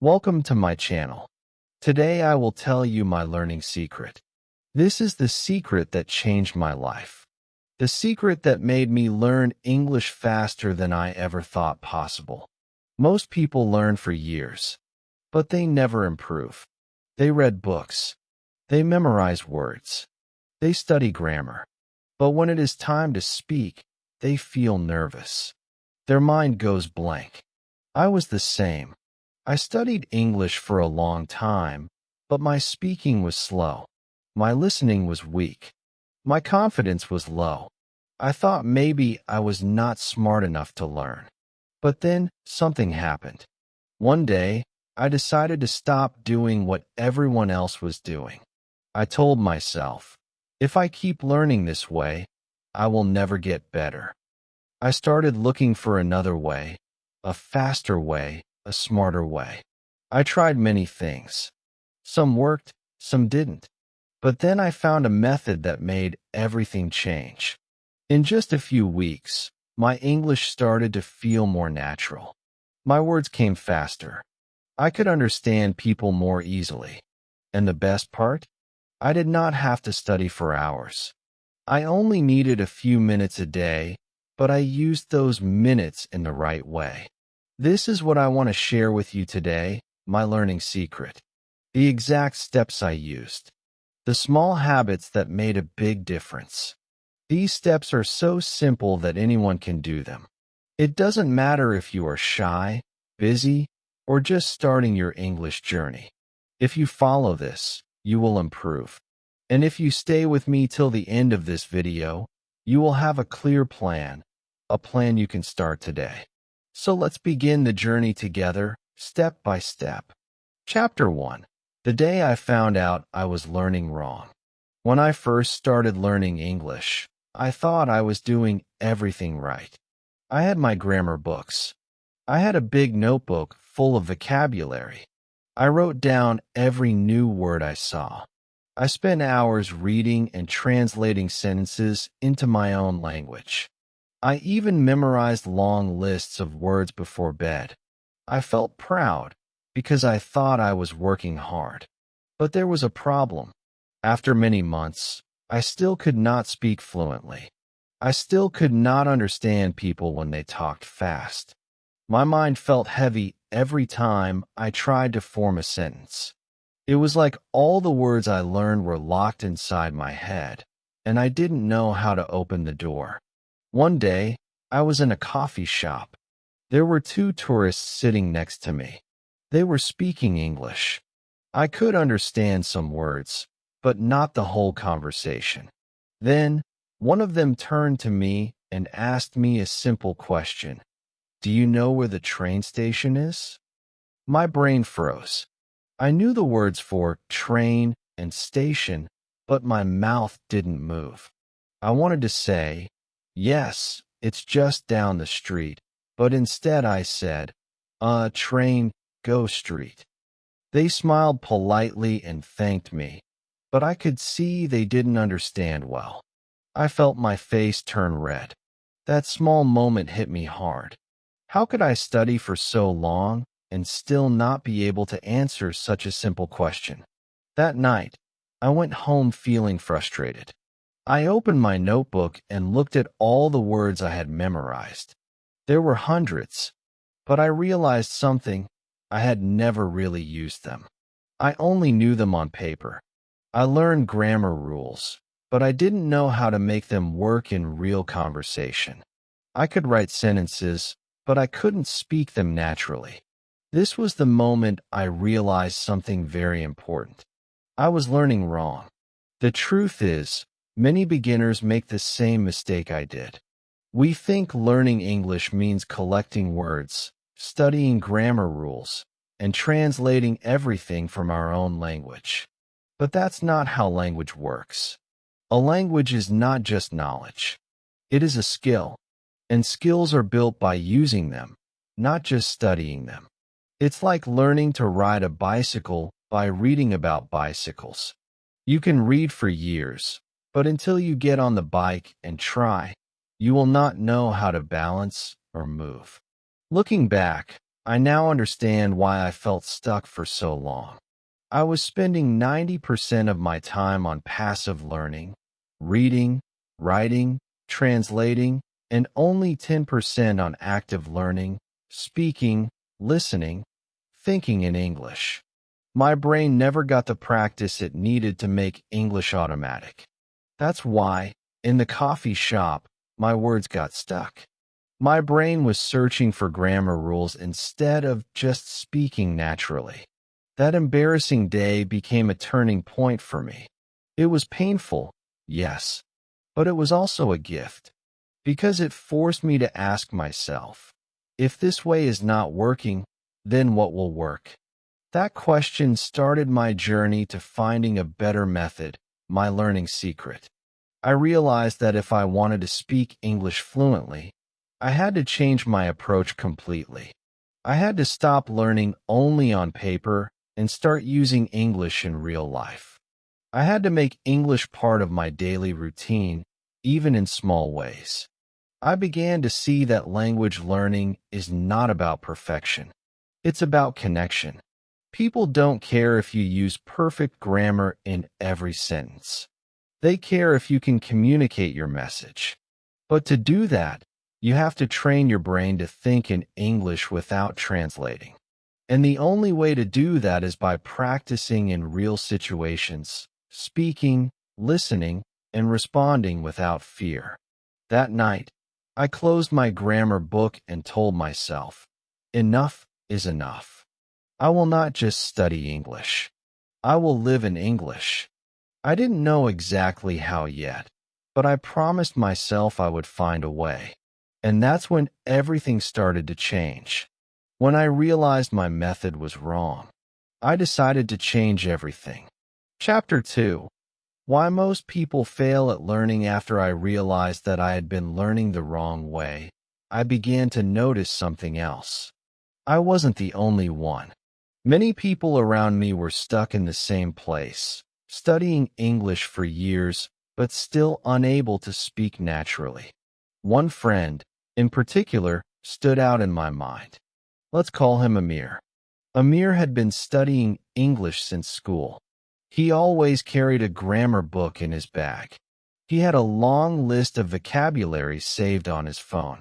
Welcome to my channel. Today I will tell you my learning secret. This is the secret that changed my life. The secret that made me learn English faster than I ever thought possible. Most people learn for years, but they never improve. They read books. They memorize words. They study grammar. But when it is time to speak, they feel nervous. Their mind goes blank. I was the same. I studied English for a long time, but my speaking was slow. My listening was weak. My confidence was low. I thought maybe I was not smart enough to learn. But then something happened. One day, I decided to stop doing what everyone else was doing. I told myself, if I keep learning this way, I will never get better. I started looking for another way, a faster way, a smarter way. I tried many things. Some worked, some didn't. But then I found a method that made everything change. In just a few weeks, my English started to feel more natural. My words came faster. I could understand people more easily. And the best part? I did not have to study for hours. I only needed a few minutes a day, but I used those minutes in the right way. This is what I want to share with you today, my learning secret. The exact steps I used. The small habits that made a big difference. These steps are so simple that anyone can do them. It doesn't matter if you are shy, busy, or just starting your English journey. If you follow this, you will improve. And if you stay with me till the end of this video, you will have a clear plan, a plan you can start today. So let's begin the journey together, step by step. Chapter 1. The day I found out I was learning wrong. When I first started learning English, I thought I was doing everything right. I had my grammar books. I had a big notebook full of vocabulary. I wrote down every new word I saw. I spent hours reading and translating sentences into my own language. I even memorized long lists of words before bed. I felt proud because I thought I was working hard. But there was a problem. After many months, I still could not speak fluently. I still could not understand people when they talked fast. My mind felt heavy every time I tried to form a sentence. It was like all the words I learned were locked inside my head, and I didn't know how to open the door. One day, I was in a coffee shop. There were two tourists sitting next to me. They were speaking English. I could understand some words, but not the whole conversation. Then, one of them turned to me and asked me a simple question. Do you know where the train station is? My brain froze. I knew the words for train and station, but my mouth didn't move. I wanted to say, yes, it's just down the street, but instead I said, train, go street. They smiled politely and thanked me, but I could see they didn't understand well. I felt my face turn red. That small moment hit me hard. How could I study for so long and still not be able to answer such a simple question? That night, I went home feeling frustrated. I opened my notebook and looked at all the words I had memorized. There were hundreds, but I realized something. I had never really used them. I only knew them on paper. I learned grammar rules, but I didn't know how to make them work in real conversation. I could write sentences, but I couldn't speak them naturally. This was the moment I realized something very important. I was learning wrong. The truth is, many beginners make the same mistake I did. We think learning English means collecting words, studying grammar rules, and translating everything from our own language. But that's not how language works. A language is not just knowledge. It is a skill, and skills are built by using them, not just studying them. It's like learning to ride a bicycle by reading about bicycles. You can read for years, but until you get on the bike and try, you will not know how to balance or move. Looking back, I now understand why I felt stuck for so long. I was spending 90% of my time on passive learning, reading, writing, translating, and only 10% on active learning, speaking, listening, thinking in English. My brain never got the practice it needed to make English automatic. That's why, in the coffee shop, my words got stuck. My brain was searching for grammar rules instead of just speaking naturally. That embarrassing day became a turning point for me. It was painful, yes, but it was also a gift, because it forced me to ask myself, if this way is not working, then what will work? That question started my journey to finding a better method, my learning secret. I realized that if I wanted to speak English fluently, I had to change my approach completely. I had to stop learning only on paper and start using English in real life. I had to make English part of my daily routine, even in small ways. I began to see that language learning is not about perfection. It's about connection. People don't care if you use perfect grammar in every sentence. They care if you can communicate your message. But to do that, you have to train your brain to think in English without translating. And the only way to do that is by practicing in real situations, speaking, listening, and responding without fear. That night, I closed my grammar book and told myself, enough is enough. I will not just study English. I will live in English. I didn't know exactly how yet, but I promised myself I would find a way. And that's when everything started to change. When I realized my method was wrong, I decided to change everything. Chapter 2. Why most people fail at learning. After I realized that I had been learning the wrong way, I began to notice something else. I wasn't the only one. Many people around me were stuck in the same place, studying English for years, but still unable to speak naturally. One friend, in particular, stood out in my mind. Let's call him Amir. Amir had been studying English since school. He always carried a grammar book in his bag. He had a long list of vocabulary saved on his phone.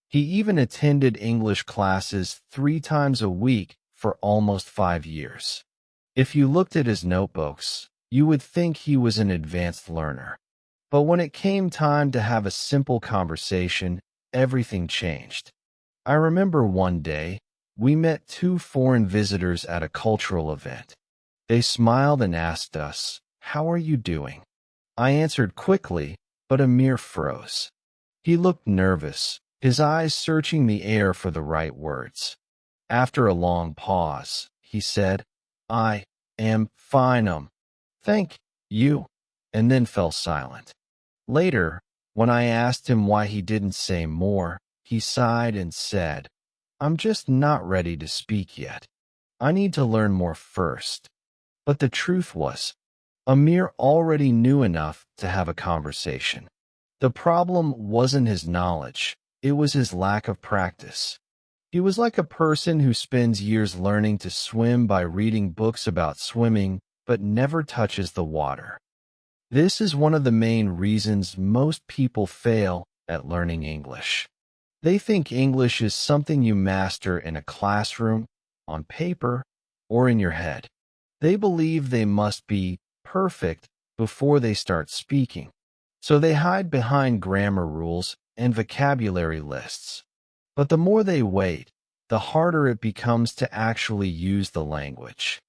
He even attended English classes 3 times a week for almost 5 years. If you looked at his notebooks, you would think he was an advanced learner. But when it came time to have a simple conversation, everything changed. I remember one day, we met 2 foreign visitors at a cultural event. They smiled and asked us, "How are you doing?" I answered quickly, but Amir froze. He looked nervous, his eyes searching the air for the right words. After a long pause, he said, "I am fine, thank you," and then fell silent. Later, when I asked him why he didn't say more, he sighed and said, "I'm just not ready to speak yet. I need to learn more first." But the truth was, Amir already knew enough to have a conversation. The problem wasn't his knowledge, it was his lack of practice. He was like a person who spends years learning to swim by reading books about swimming, but never touches the water. This is one of the main reasons most people fail at learning English. They think English is something you master in a classroom, on paper, or in your head. They believe they must be perfect before they start speaking, so they hide behind grammar rules and vocabulary lists. But the more they wait, the harder it becomes to actually use the language.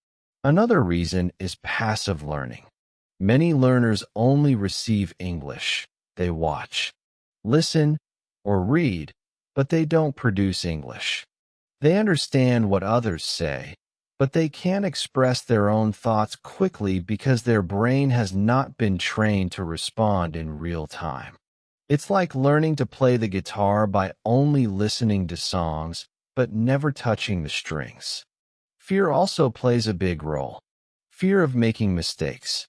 Another reason is passive learning. Many learners only receive English. They watch, listen, or read, but they don't produce English. They understand what others say, but they can't express their own thoughts quickly because their brain has not been trained to respond in real time. It's like learning to play the guitar by only listening to songs, but never touching the strings. Fear also plays a big role. Fear of making mistakes.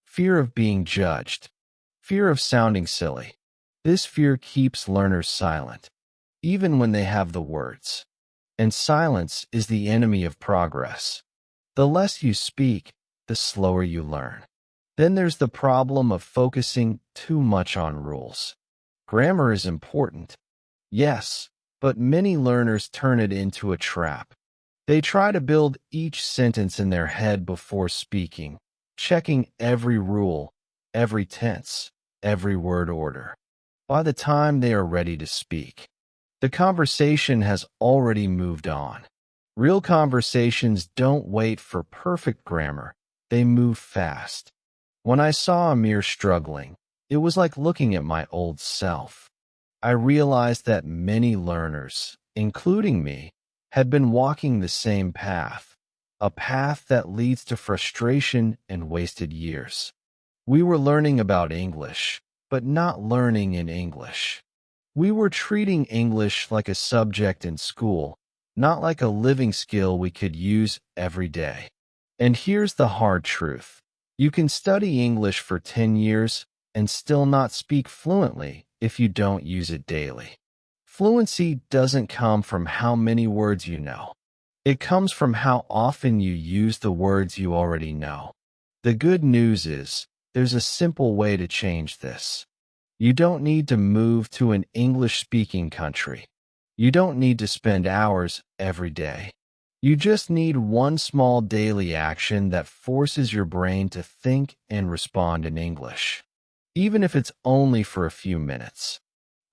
Fear of being judged. Fear of sounding silly. This fear keeps learners silent, even when they have the words. and silence is the enemy of progress. The less you speak, the slower you learn. Then there's the problem of focusing too much on rules. Grammar is important, yes, but many learners turn it into a trap. They try to build each sentence in their head before speaking, checking every rule, every tense, every word order. By the time they are ready to speak, the conversation has already moved on. Real conversations don't wait for perfect grammar, they move fast. When I saw Amir struggling, it was like looking at my old self. I realized that many learners, including me, had been walking the same path, a path that leads to frustration and wasted years. We were learning about English, but not learning in English. We were treating English like a subject in school, not like a living skill we could use every day. And here's the hard truth. You can study English for 10 years and still not speak fluently if you don't use it daily. Fluency doesn't come from how many words you know. It comes from how often you use the words you already know. The good news is, there's a simple way to change this. You don't need to move to an English-speaking country. You don't need to spend hours every day. You just need one small daily action that forces your brain to think and respond in English, even if it's only for a few minutes.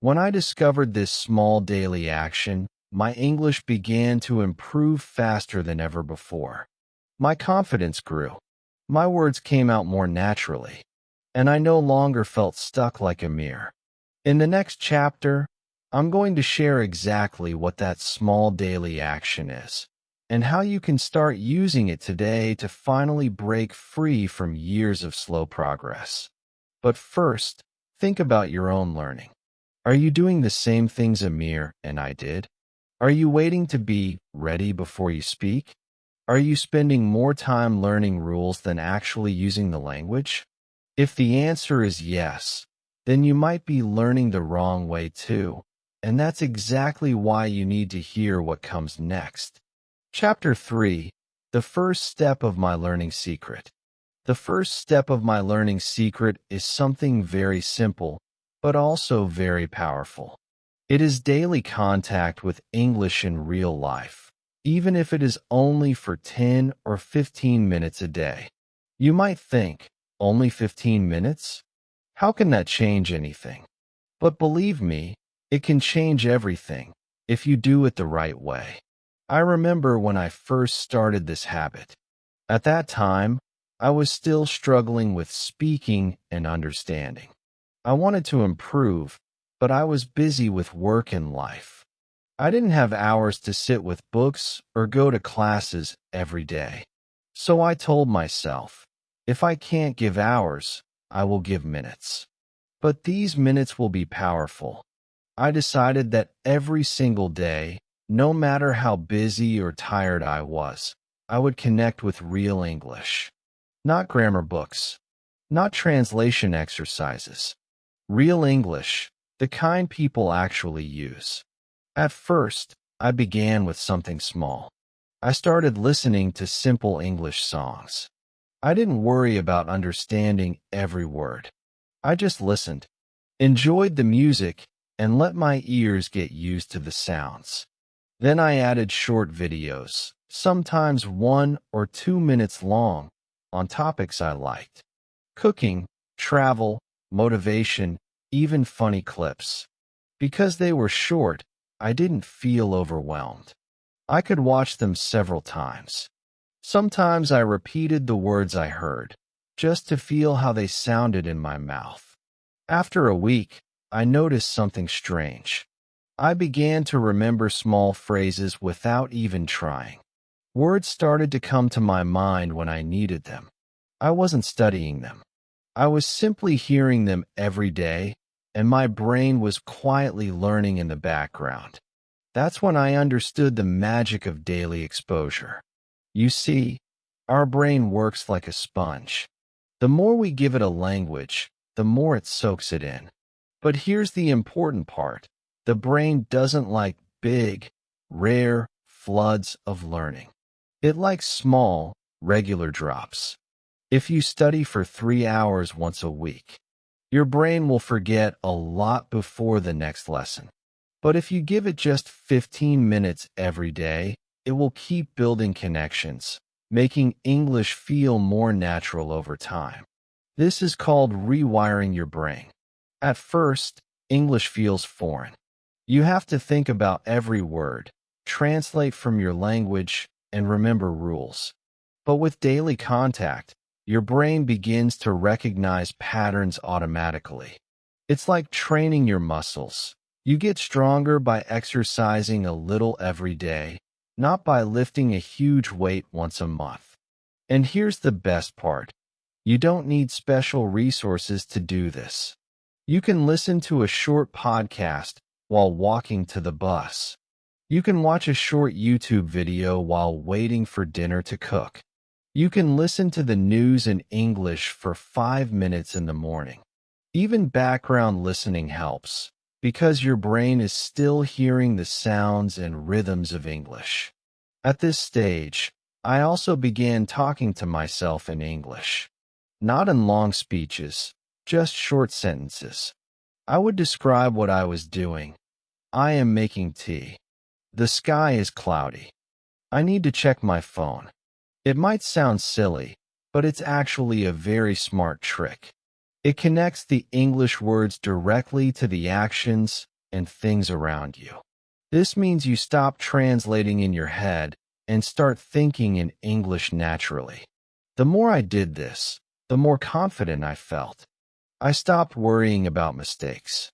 When I discovered this small daily action, my English began to improve faster than ever before. My confidence grew. My words came out more naturally, and I no longer felt stuck like Amir. In the next chapter, I'm going to share exactly what that small daily action is, and how you can start using it today to finally break free from years of slow progress. But first, think about your own learning. Are you doing the same things Amir and I did? Are you waiting to be ready before you speak? Are you spending more time learning rules than actually using the language? If the answer is yes, then you might be learning the wrong way too, and that's exactly why you need to hear what comes next. Chapter 3, The First Step of My Learning Secret. The first step of my learning secret is something very simple, but also very powerful. It is daily contact with English in real life, even if it is only for 10 or 15 minutes a day. You might think, only 15 minutes? How can that change anything? But believe me, it can change everything if you do it the right way. I remember when I first started this habit. At that time, I was still struggling with speaking and understanding. I wanted to improve, but I was busy with work and life. I didn't have hours to sit with books or go to classes every day. So I told myself, if I can't give hours, I will give minutes. But these minutes will be powerful. I decided that every single day, no matter how busy or tired I was, I would connect with real English. Not grammar books, not translation exercises. Real English, the kind people actually use. At first, I began with something small. I started listening to simple English songs. I didn't worry about understanding every word. I just listened, enjoyed the music, and let my ears get used to the sounds. Then I added short videos, sometimes 1 or 2 minutes long, on topics I liked. Cooking, travel, motivation, even funny clips. Because they were short, I didn't feel overwhelmed. I could watch them several times. Sometimes I repeated the words I heard, just to feel how they sounded in my mouth. After a week, I noticed something strange. I began to remember small phrases without even trying. Words started to come to my mind when I needed them. I wasn't studying them. I was simply hearing them every day, and my brain was quietly learning in the background. That's when I understood the magic of daily exposure. You see, our brain works like a sponge. The more we give it a language, the more it soaks it in. But here's the important part. The brain doesn't like big, rare, floods of learning. It likes small, regular drops. If you study for 3 hours once a week, your brain will forget a lot before the next lesson. But if you give it just 15 minutes every day, it will keep building connections, making English feel more natural over time. This is called rewiring your brain. At first, English feels foreign. You have to think about every word, translate from your language, and remember rules. But with daily contact, your brain begins to recognize patterns automatically. It's like training your muscles. You get stronger by exercising a little every day, not by lifting a huge weight once a month. And here's the best part. You don't need special resources to do this. You can listen to a short podcast while walking to the bus. You can watch a short YouTube video while waiting for dinner to cook. You can listen to the news in English for 5 minutes in the morning. Even background listening helps, because your brain is still hearing the sounds and rhythms of English. At this stage, I also began talking to myself in English. Not in long speeches, just short sentences. I would describe what I was doing. I am making tea. The sky is cloudy. I need to check my phone. It might sound silly, but it's actually a very smart trick. It connects the English words directly to the actions and things around you. This means you stop translating in your head and start thinking in English naturally. The more I did this, the more confident I felt. I stopped worrying about mistakes.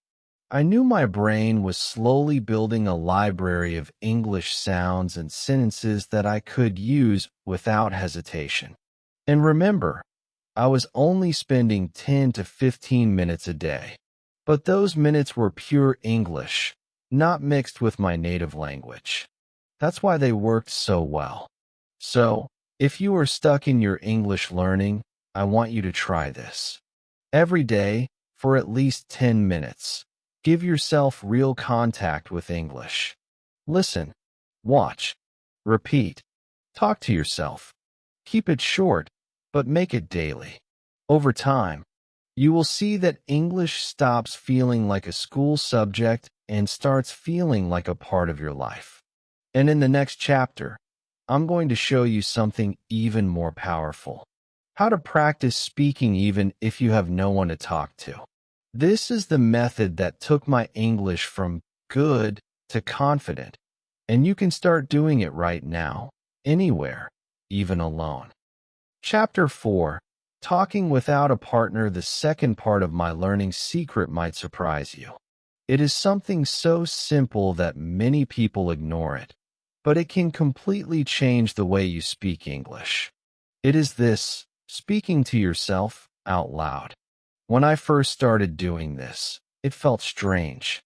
I knew my brain was slowly building a library of English sounds and sentences that I could use without hesitation. And remember, I was only spending 10 to 15 minutes a day. But those minutes were pure English, not mixed with my native language. That's why they worked so well. So, if you are stuck in your English learning, I want you to try this. Every day, for at least 10 minutes. Give yourself real contact with English. Listen, watch, repeat, talk to yourself. Keep it short, but make it daily. Over time, you will see that English stops feeling like a school subject and starts feeling like a part of your life. And in the next chapter, I'm going to show you something even more powerful. How to practice speaking even if you have no one to talk to. This is the method that took my English from good to confident, and you can start doing it right now, anywhere, even alone. Chapter 4. Talking without a partner. The second part of my learning secret might surprise you. It is something so simple that many people ignore it, but it can completely change the way you speak English. It is this, speaking to yourself out loud. When I first started doing this, it felt strange.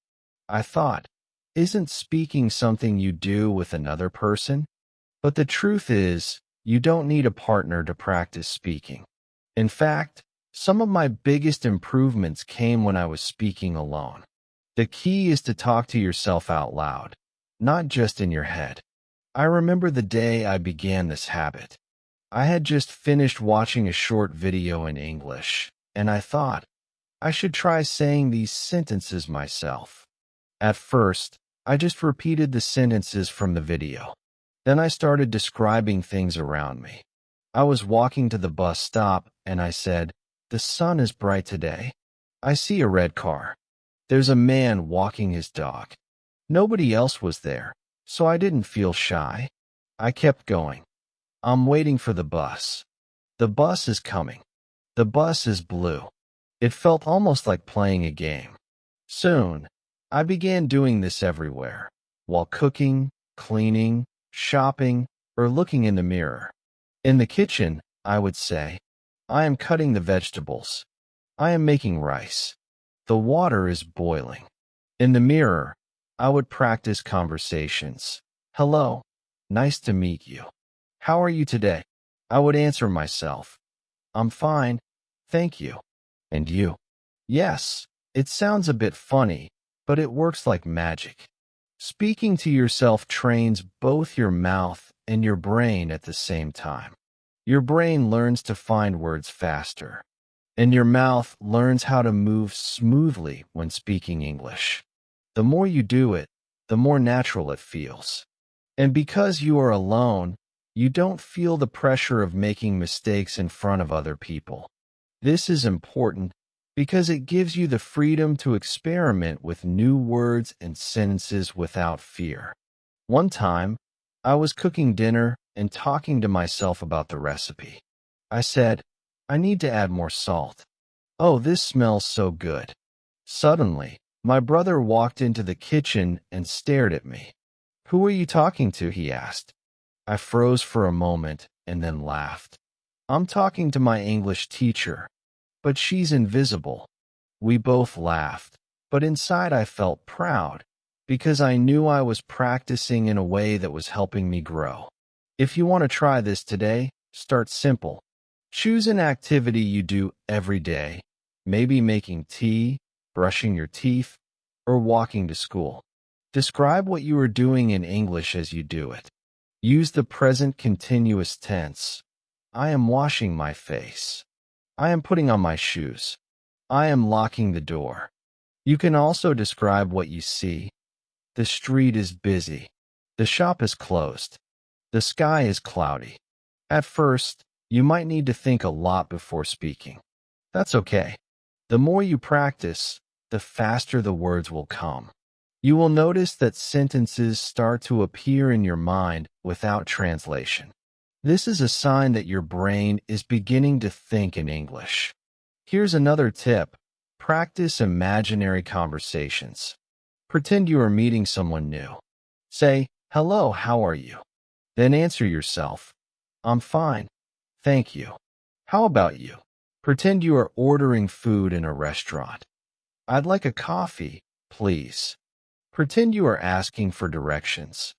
I thought, isn't speaking something you do with another person? But the truth is, you don't need a partner to practice speaking. In fact, some of my biggest improvements came when I was speaking alone. The key is to talk to yourself out loud, not just in your head. I remember the day I began this habit. I had just finished watching a short video in English, and I thought, I should try saying these sentences myself. At first, I just repeated the sentences from the video. Then I started describing things around me. I was walking to the bus stop, and I said, "The sun is bright today. I see a red car. There's a man walking his dog." Nobody else was there, so I didn't feel shy. I kept going. I'm waiting for the bus. The bus is coming. The bus is blue. It felt almost like playing a game. Soon, I began doing this everywhere, while cooking, cleaning, shopping, or looking in the mirror. In the kitchen, I would say, I am cutting the vegetables. I am making rice. The water is boiling. In the mirror, I would practice conversations. Hello, nice to meet you. How are you today? I would answer myself. I'm fine, thank you. And you? Yes, it sounds a bit funny, but it works like magic. Speaking to yourself trains both your mouth and your brain at the same time. Your brain learns to find words faster, and your mouth learns how to move smoothly when speaking English. The more you do it, the more natural it feels. And because you are alone, you don't feel the pressure of making mistakes in front of other people. This is important because it gives you the freedom to experiment with new words and sentences without fear. One time, I was cooking dinner and talking to myself about the recipe. I said, "I need to add more salt. Oh, this smells so good." Suddenly, my brother walked into the kitchen and stared at me. "Who are you talking to?" he asked. I froze for a moment and then laughed. "I'm talking to my English teacher, but she's invisible." We both laughed, but inside I felt proud because I knew I was practicing in a way that was helping me grow. If you want to try this today, start simple. Choose an activity you do every day, maybe making tea, brushing your teeth, or walking to school. Describe what you are doing in English as you do it. Use the present continuous tense. I am washing my face. I am putting on my shoes. I am locking the door. You can also describe what you see. The street is busy. The shop is closed. The sky is cloudy. At first, you might need to think a lot before speaking. That's okay. The more you practice, the faster the words will come. You will notice that sentences start to appear in your mind without translation. This is a sign that your brain is beginning to think in English. Here's another tip. Practice imaginary conversations. Pretend you are meeting someone new. Say, "Hello, how are you?" Then answer yourself, "I'm fine, thank you. How about you?" Pretend you are ordering food in a restaurant. "I'd like a coffee, please." Pretend you are asking for directions.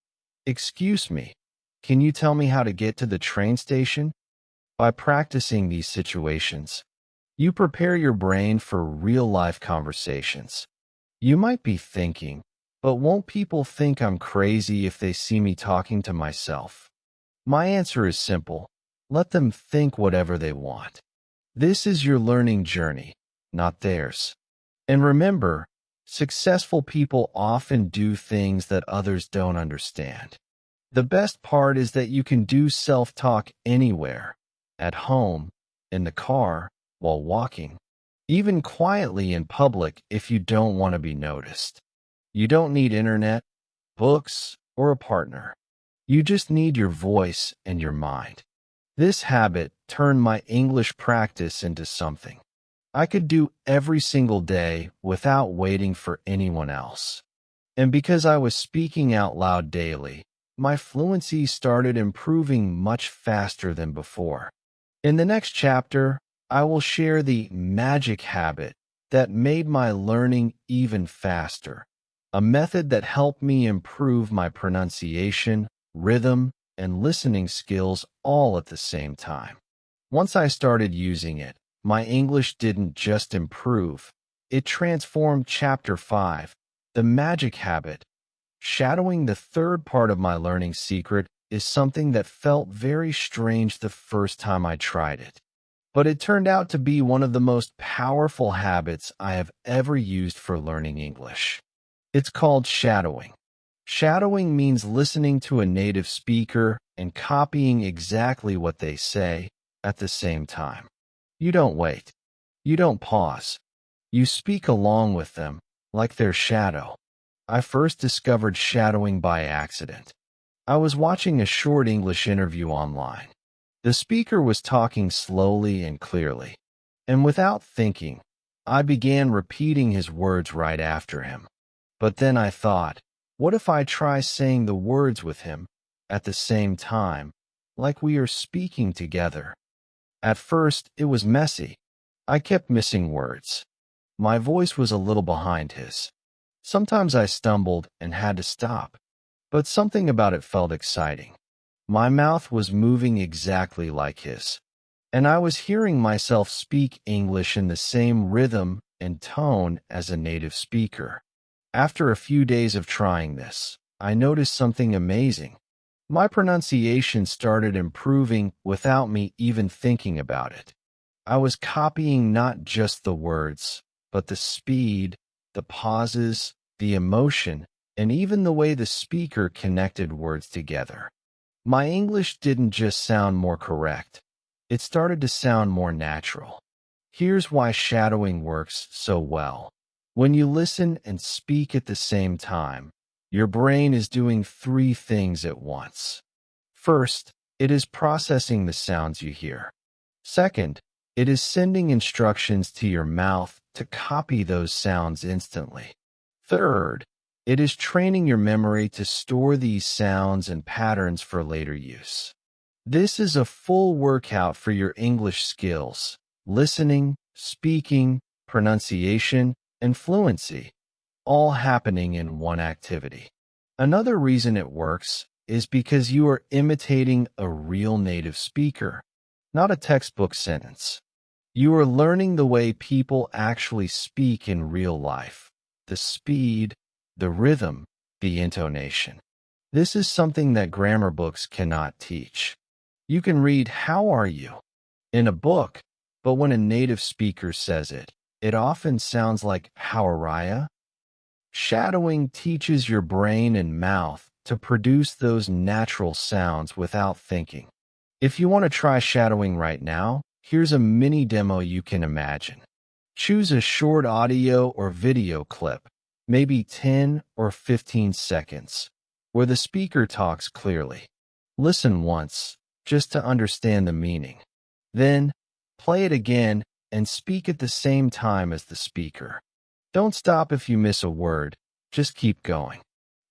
"Excuse me, can you tell me how to get to the train station?" By practicing these situations, you prepare your brain for real-life conversations. You might be thinking, "But won't people think I'm crazy if they see me talking to myself?" My answer is simple. Let them think whatever they want. This is your learning journey, not theirs. And remember, successful people often do things that others don't understand. The best part is that you can do self-talk anywhere, at home, in the car, while walking, even quietly in public if you don't want to be noticed. You don't need internet, books, or a partner. You just need your voice and your mind. This habit turned my English practice into something I could do every single day without waiting for anyone else. And because I was speaking out loud daily, my fluency started improving much faster than before. In the next chapter, I will share the magic habit that made my learning even faster, a method that helped me improve my pronunciation, rhythm, and listening skills all at the same time. Once I started using it, my English didn't just improve, it transformed Chapter 5, the magic habit. Shadowing, the third part of my learning secret, is something that felt very strange the first time I tried it. But it turned out to be one of the most powerful habits I have ever used for learning English. It's called shadowing. Shadowing means listening to a native speaker and copying exactly what they say at the same time. You don't wait. You don't pause. You speak along with them, like their shadow. I first discovered shadowing by accident. I was watching a short English interview online. The speaker was talking slowly and clearly, and without thinking, I began repeating his words right after him. But then I thought, what if I try saying the words with him at the same time, like we are speaking together? At first, it was messy. I kept missing words. My voice was a little behind his. Sometimes I stumbled and had to stop, but something about it felt exciting. My mouth was moving exactly like his, and I was hearing myself speak English in the same rhythm and tone as a native speaker. After a few days of trying this, I noticed something amazing. My pronunciation started improving without me even thinking about it. I was copying not just the words, but the speed, the pauses, the emotion, and even the way the speaker connected words together. My English didn't just sound more correct. It started to sound more natural. Here's why shadowing works so well. When you listen and speak at the same time, your brain is doing three things at once. First, it is processing the sounds you hear. Second, it is sending instructions to your mouth to copy those sounds instantly. Third, it is training your memory to store these sounds and patterns for later use. This is a full workout for your English skills: listening, speaking, pronunciation, and fluency, all happening in one activity. Another reason it works is because you are imitating a real native speaker, not a textbook sentence. You are learning the way people actually speak in real life: the speed, the rhythm, the intonation. This is something that grammar books cannot teach. You can read "How are you?" in a book, but when a native speaker says it, it often sounds like "How are ya?" Shadowing teaches your brain and mouth to produce those natural sounds without thinking. If you want to try shadowing right now, here's a mini demo you can imagine. Choose a short audio or video clip, maybe 10 or 15 seconds, where the speaker talks clearly. Listen once, just to understand the meaning. Then, play it again and speak at the same time as the speaker. Don't stop if you miss a word, just keep going.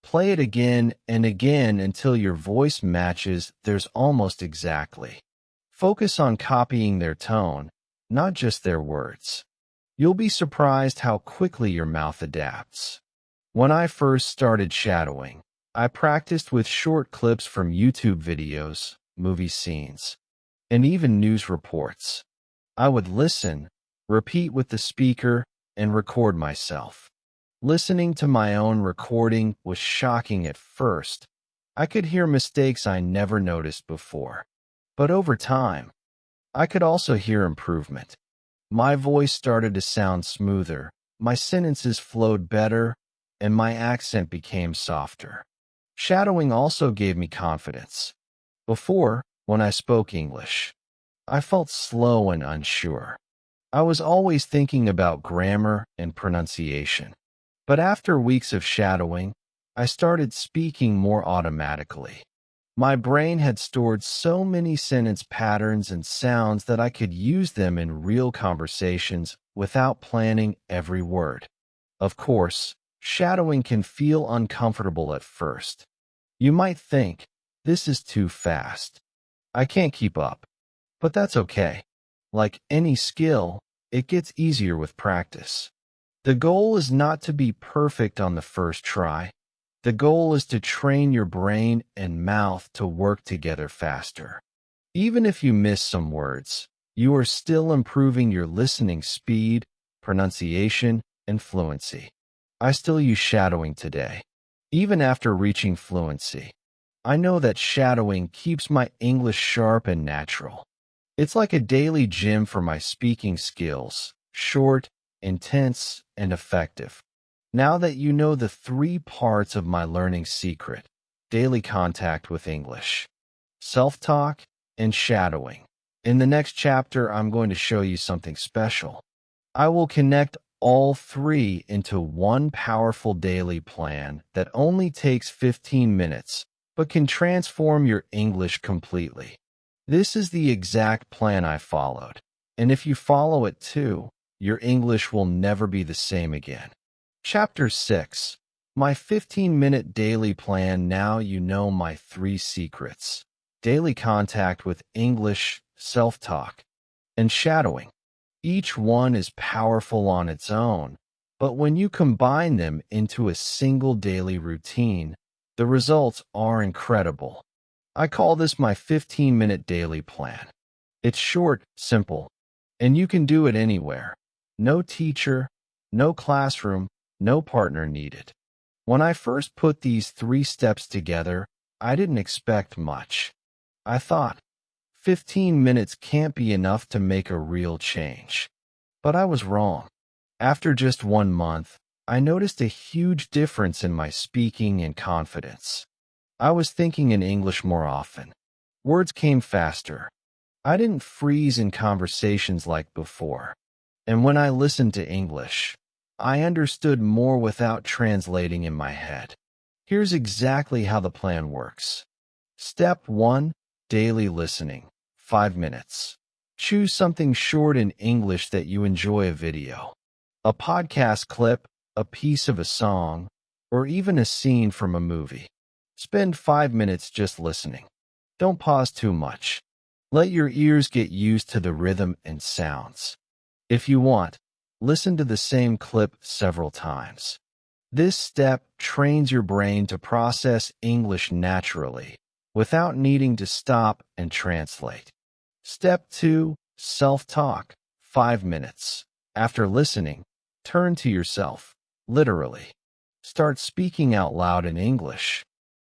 Play it again and again until your voice matches theirs almost exactly. Focus on copying their tone, not just their words. You'll be surprised how quickly your mouth adapts. When I first started shadowing, I practiced with short clips from YouTube videos, movie scenes, and even news reports. I would listen, repeat with the speaker, and record myself. Listening to my own recording was shocking at first. I could hear mistakes I never noticed before. But over time, I could also hear improvement. My voice started to sound smoother, my sentences flowed better, and my accent became softer. Shadowing also gave me confidence. Before, when I spoke English, I felt slow and unsure. I was always thinking about grammar and pronunciation. But after weeks of shadowing, I started speaking more automatically. My brain had stored so many sentence patterns and sounds that I could use them in real conversations without planning every word. Of course, shadowing can feel uncomfortable at first. You might think, this is too fast. I can't keep up. But that's okay. Like any skill, it gets easier with practice. The goal is not to be perfect on the first try. The goal is to train your brain and mouth to work together faster. Even if you miss some words, you are still improving your listening speed, pronunciation, and fluency. I still use shadowing today, even after reaching fluency. I know that shadowing keeps my English sharp and natural. It's like a daily gym for my speaking skills: short, intense, and effective. Now that you know the three parts of my learning secret: daily contact with English, self-talk, and shadowing, in the next chapter I'm going to show you something special. I will connect all three into one powerful daily plan that only takes 15 minutes, but can transform your English completely. This is the exact plan I followed, and if you follow it too, your English will never be the same again. Chapter 6. My 15-minute daily plan. Now you know my three secrets: daily contact with English, self-talk, and shadowing. Each one is powerful on its own, but when you combine them into a single daily routine, the results are incredible. I call this my 15-minute daily plan. It's short, simple, and you can do it anywhere. No teacher, no classroom, No partner needed. When I first put these 3 steps together, I didn't expect much. I thought, 15 minutes can't be enough to make a real change. But I was wrong. After just 1 month, I noticed a huge difference in my speaking and confidence. I was thinking in English more often. Words came faster. I didn't freeze in conversations like before. And when I listened to English, I understood more without translating in my head. Here's exactly how the plan works. Step 1. Daily listening. 5 minutes. Choose something short in English that you enjoy: a video, a podcast clip, a piece of a song, or even a scene from a movie. Spend 5 minutes just listening. Don't pause too much. Let your ears get used to the rhythm and sounds. If you want, listen to the same clip several times. This step trains your brain to process English naturally, without needing to stop and translate. Step 2. Self-talk. 5 minutes. After listening, turn to yourself, literally. Start speaking out loud in English.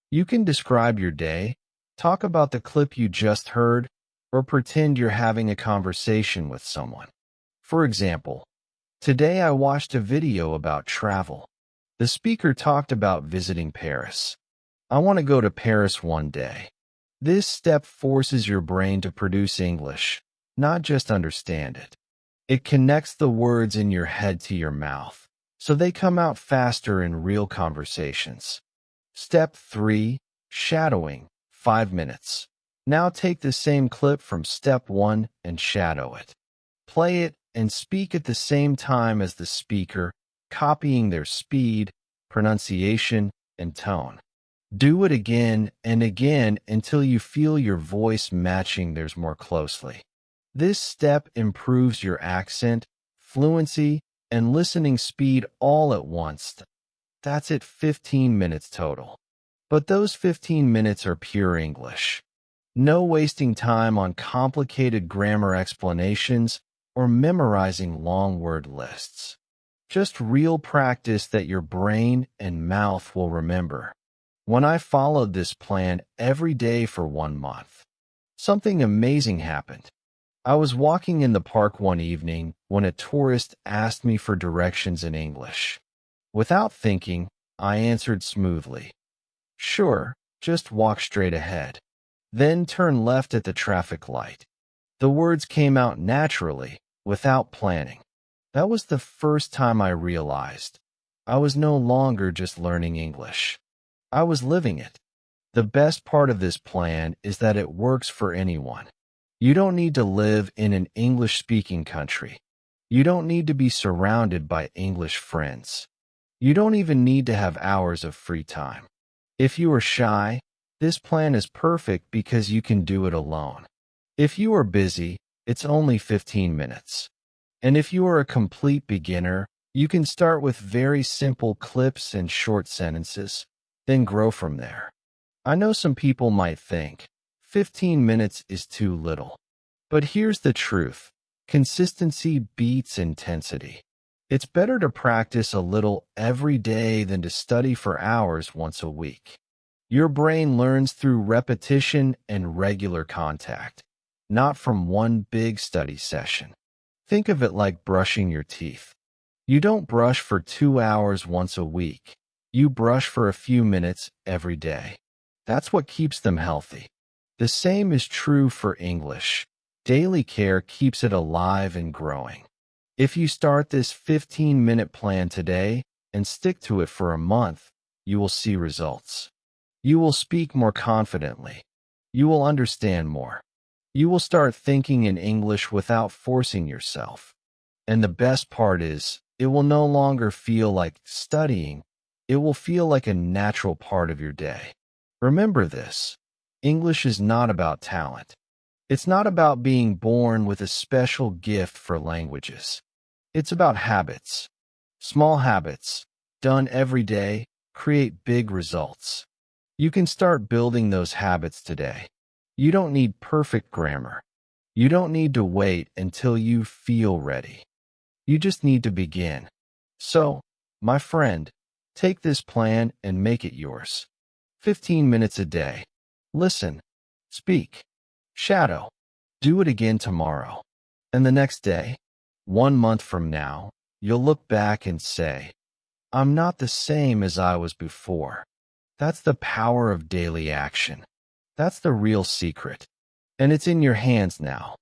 You can describe your day, talk about the clip you just heard, or pretend you're having a conversation with someone. For example, today I watched a video about travel. The speaker talked about visiting Paris. I want to go to Paris one day. This step forces your brain to produce English, not just understand it. It connects the words in your head to your mouth, so they come out faster in real conversations. Step 3. Shadowing. 5 minutes. Now take the same clip from step 1 and shadow it. Play it and speak at the same time as the speaker, copying their speed, pronunciation, and tone. Do it again and again until you feel your voice matching theirs more closely. This step improves your accent, fluency, and listening speed all at once. That's it. 15 minutes total. But those 15 minutes are pure English. No wasting time on complicated grammar explanations or memorizing long word lists. Just real practice that your brain and mouth will remember. When I followed this plan every day for 1 month, something amazing happened. I was walking in the park one evening when a tourist asked me for directions in English. Without thinking, I answered smoothly, "Sure, just walk straight ahead. Then turn left at the traffic light." The words came out naturally, without planning. That was the first time I realized I was no longer just learning English. I was living it. The best part of this plan is that it works for anyone. You don't need to live in an English-speaking country. You don't need to be surrounded by English friends. You don't even need to have hours of free time. If you are shy, this plan is perfect because you can do it alone. If you are busy, it's only 15 minutes. And if you are a complete beginner, you can start with very simple clips and short sentences, then grow from there. I know some people might think 15 minutes is too little. But here's the truth. Consistency beats intensity. It's better to practice a little every day than to study for hours once a week. Your brain learns through repetition and regular contact, not from one big study session. Think of it like brushing your teeth. You don't brush for 2 hours once a week. You brush for a few minutes every day. That's what keeps them healthy. The same is true for English. Daily care keeps it alive and growing. If you start this 15-minute plan today and stick to it for a month, you will see results. You will speak more confidently. You will understand more. You will start thinking in English without forcing yourself. And the best part is, it will no longer feel like studying. It will feel like a natural part of your day. Remember this. English is not about talent. It's not about being born with a special gift for languages. It's about habits. Small habits, done every day, create big results. You can start building those habits today. You don't need perfect grammar. You don't need to wait until you feel ready. You just need to begin. So, My friend, take this plan and make it yours. 15 minutes a day. Listen, speak, shadow. Do it again tomorrow. And the next day, 1 month from now, you'll look back and say, I'm not the same as I was before. That's the power of daily action. That's the real secret. And it's in your hands now.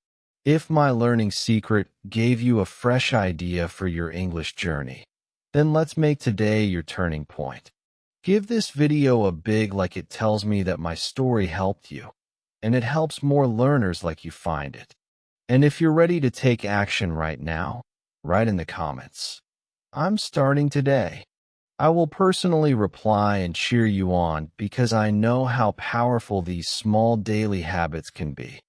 If my learning secret gave you a fresh idea for your English journey, then let's make today your turning point. Give this video a big like it tells me that my story helped you, and it helps more learners like you find it. And if you're ready to take action right now, write in the comments, I'm starting today. I will personally reply and cheer you on because I know how powerful these small daily habits can be.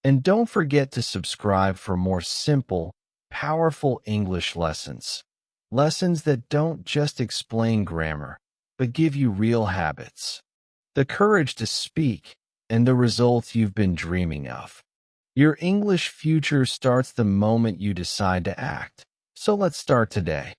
And don't forget to subscribe for more simple, powerful English lessons. Lessons that don't just explain grammar, but give you real habits, the courage to speak, and the results you've been dreaming of. Your English future starts the moment you decide to act. So let's start today.